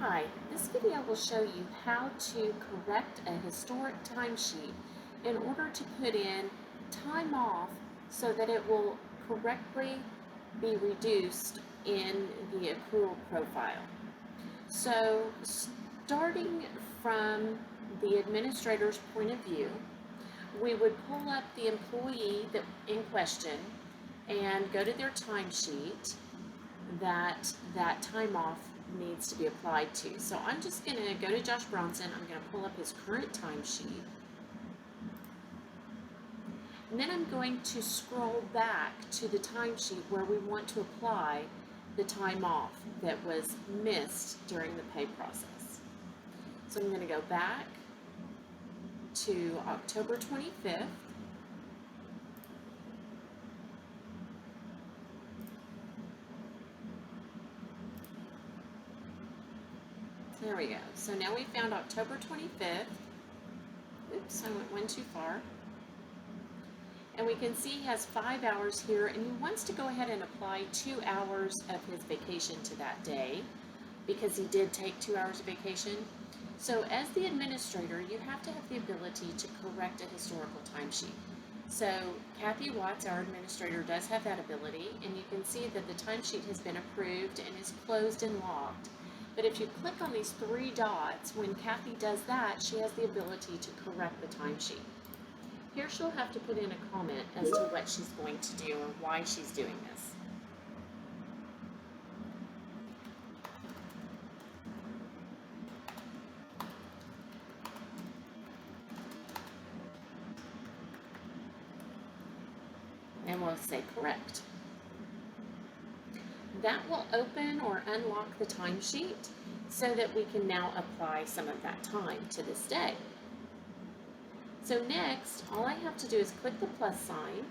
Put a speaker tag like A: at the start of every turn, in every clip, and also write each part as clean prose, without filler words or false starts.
A: Hi, this video will show you how to correct a historic timesheet in order to put in time off so that it will correctly be reduced in the accrual profile. So, starting from the administrator's point of view, we would pull up the employee in question and go to their timesheet that time off needs to be applied to. So I'm just going to go to Josh Bronson. I'm going to pull up his current timesheet. And then I'm going to scroll back to the timesheet where we want to apply the time off that was missed during the pay process. So I'm going to go back to October 25th. There we go. So now we found October 25th. Oops, I went one too far. And we can see he has 5 hours here, and he wants to go ahead and apply 2 hours of his vacation to that day because he did take 2 hours of vacation. So as the administrator, you have to have the ability to correct a historical timesheet. So Kathy Watts, our administrator, does have that ability, and you can see that the timesheet has been approved and is closed and logged. But if you click on these 3 dots, when Kathy does that, she has the ability to correct the timesheet. Here she'll have to put in a comment as to what she's going to do or why she's doing this. And we'll say correct. That will open or unlock the timesheet so that we can now apply some of that time to this day. So next, all I have to do is click the plus sign.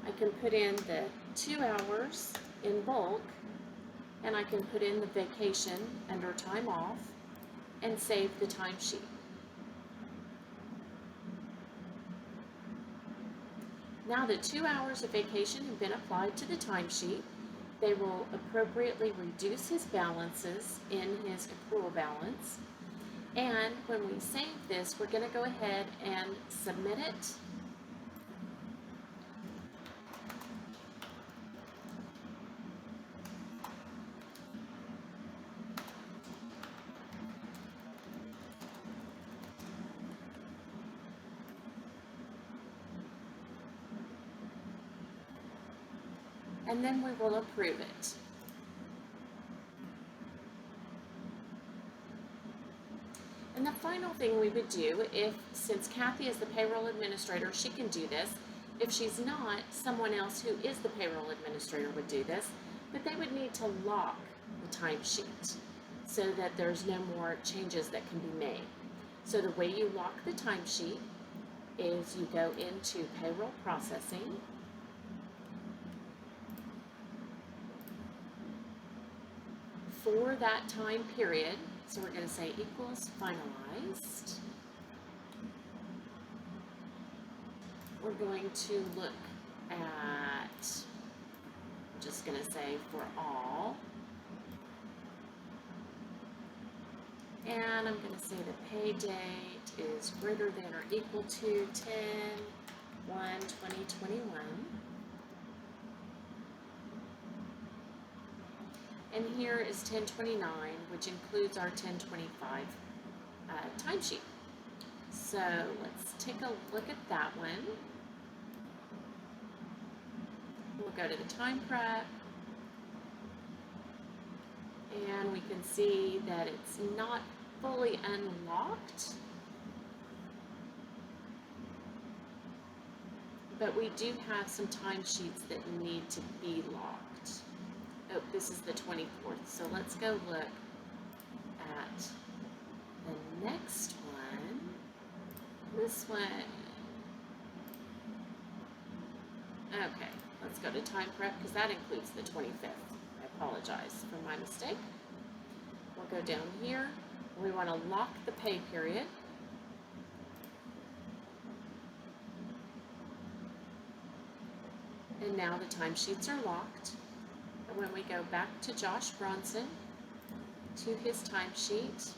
A: I can put in the 2 hours in bulk, and I can put in the vacation under time off and save the timesheet. Now the 2 hours of vacation have been applied to the timesheet. They will appropriately reduce his balances in his accrual balance. And when we save this, we're going to go ahead and submit it. And then we will approve it. And the final thing we would do, since Kathy is the payroll administrator, she can do this. If she's not, someone else who is the payroll administrator would do this, but they would need to lock the timesheet so that there's no more changes that can be made. So the way you lock the timesheet is you go into payroll processing, for that time period. So we're going to say equals finalized. We're going to look at, I'm just going to say for all. And I'm going to say the pay date is greater than or equal to 10/1/2021. And here is 10/29, which includes our 10/25 timesheet. So let's take a look at that one. We'll go to the time prep. And we can see that it's not fully unlocked. But we do have some timesheets that need to be locked. Oh, this is the 24th, so let's go look at the next one. This one. Okay, let's go to time prep because that includes the 25th. I apologize for my mistake. We'll go down here. We want to lock the pay period. And now the timesheets are locked. And when we go back to Josh Bronson to his timesheet.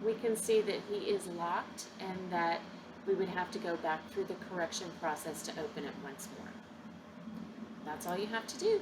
A: We can see that he is locked and that we would have to go back through the correction process to open it once more. That's all you have to do.